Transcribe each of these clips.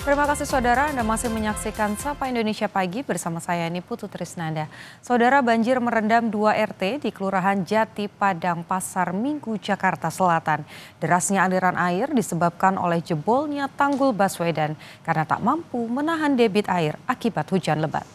Terima kasih saudara, Anda masih menyaksikan Sapa Indonesia Pagi bersama saya Putu Trisnanda. Saudara, banjir merendam 2 RT di Kelurahan Jati Padang, Pasar Minggu, Jakarta Selatan. Derasnya aliran air disebabkan oleh jebolnya tanggul Baswedan karena tak mampu menahan debit air akibat hujan lebat.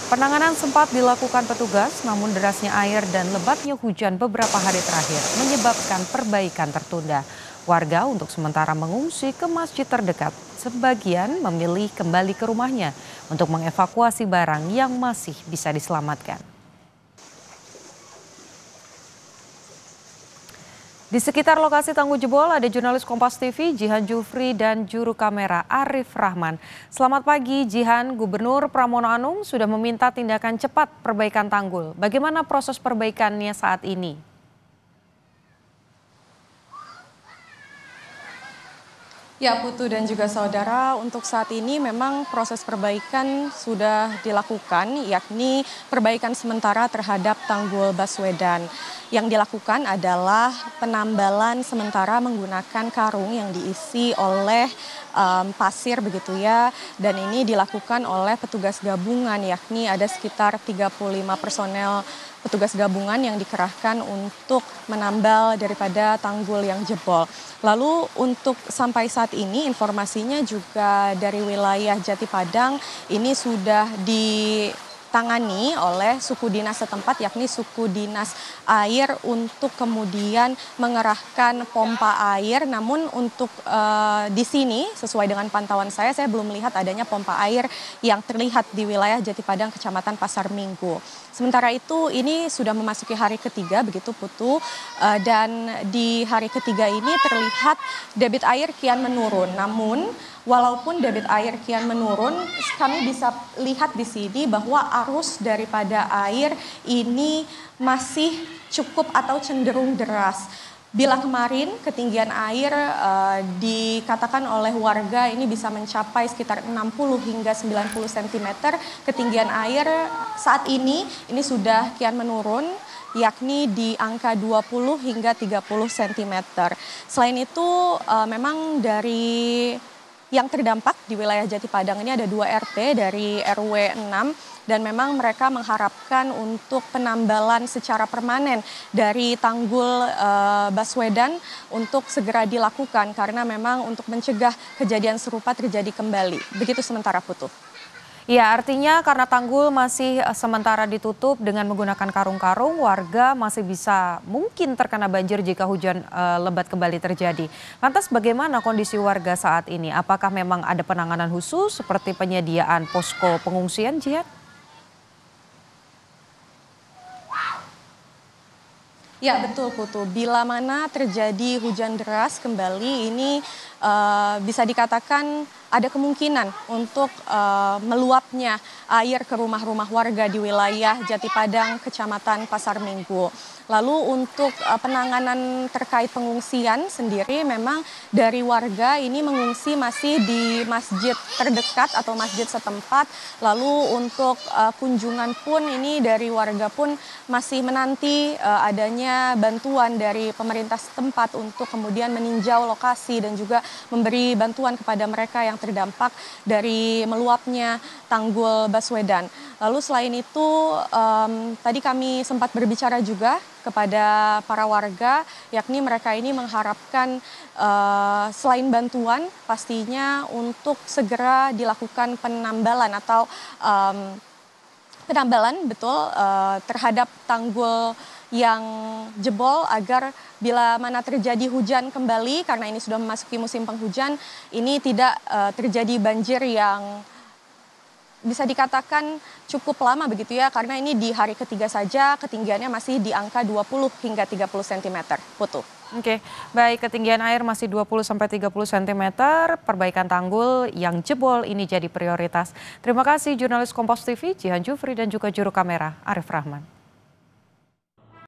Penanganan sempat dilakukan petugas, namun derasnya air dan lebatnya hujan beberapa hari terakhir menyebabkan perbaikan tertunda. Warga untuk sementara mengungsi ke masjid terdekat. Sebagian memilih kembali ke rumahnya untuk mengevakuasi barang yang masih bisa diselamatkan. Di sekitar lokasi tanggul jebol ada jurnalis Kompas TV Jihan Jufri dan juru kamera Arif Rahman. Selamat pagi Jihan, Gubernur Pramono Anung sudah meminta tindakan cepat perbaikan tanggul. Bagaimana proses perbaikannya saat ini? Ya, Putu dan juga saudara, untuk saat ini memang proses perbaikan sudah dilakukan, yakni perbaikan sementara terhadap tanggul Baswedan. Yang dilakukan adalah penambalan sementara menggunakan karung yang diisi oleh pasir begitu ya, dan ini dilakukan oleh petugas gabungan, yakni ada sekitar 35 personel petugas gabungan yang dikerahkan untuk menambal daripada tanggul yang jebol. Lalu untuk sampai saat ini informasinya juga dari wilayah Jati Padang ini sudah ditangani oleh suku dinas setempat, yakni suku dinas air, untuk kemudian mengerahkan pompa air. Namun untuk di sini sesuai dengan pantauan saya belum melihat adanya pompa air yang terlihat di wilayah Jati Padang, Kecamatan Pasar Minggu. Sementara itu ini sudah memasuki hari ketiga begitu Putu, dan di hari ketiga ini terlihat debit air kian menurun. Namun walaupun debit air kian menurun, kami bisa lihat di sini bahwa arus daripada air ini masih cukup atau cenderung deras. Bila kemarin ketinggian air dikatakan oleh warga ini bisa mencapai sekitar 60 hingga 90 cm, ketinggian air saat ini sudah kian menurun, yakni di angka 20 hingga 30 cm. Selain itu memang dari yang terdampak di wilayah Jati Padang ini ada 2 RT dari RW 6. Dan memang mereka mengharapkan untuk penambalan secara permanen dari tanggul Baswedan untuk segera dilakukan, karena memang untuk mencegah kejadian serupa terjadi kembali. Begitu sementara Putu. Ya, artinya karena tanggul masih sementara ditutup dengan menggunakan karung-karung, warga masih bisa mungkin terkena banjir jika hujan lebat kembali terjadi. Lantas bagaimana kondisi warga saat ini? Apakah memang ada penanganan khusus seperti penyediaan posko pengungsian, Jihan? Ya betul Putu, bila mana terjadi hujan deras kembali ini bisa dikatakan ada kemungkinan untuk meluapnya air ke rumah-rumah warga di wilayah Jati Padang, Kecamatan Pasar Minggu. Lalu untuk penanganan terkait pengungsian sendiri, memang dari warga ini mengungsi masih di masjid terdekat atau masjid setempat. Lalu untuk kunjungan pun ini dari warga pun masih menanti adanya bantuan dari pemerintah setempat untuk kemudian meninjau lokasi dan juga memberi bantuan kepada mereka yang terdampak dari meluapnya tanggul Baswedan. Lalu selain itu tadi kami sempat berbicara juga kepada para warga, yakni mereka ini mengharapkan selain bantuan pastinya untuk segera dilakukan penambalan atau penambalan terhadap tanggul yang jebol, agar bila mana terjadi hujan kembali, karena ini sudah memasuki musim penghujan, ini tidak terjadi banjir yang bisa dikatakan cukup lama begitu ya, karena ini di hari ketiga saja ketinggiannya masih di angka 20 hingga 30 cm. Putu. Oke, baik, ketinggian air masih 20 sampai 30 cm, perbaikan tanggul yang jebol ini jadi prioritas. Terima kasih jurnalis Kompas TV Jihan Jufri dan juga juru kamera Arif Rahman.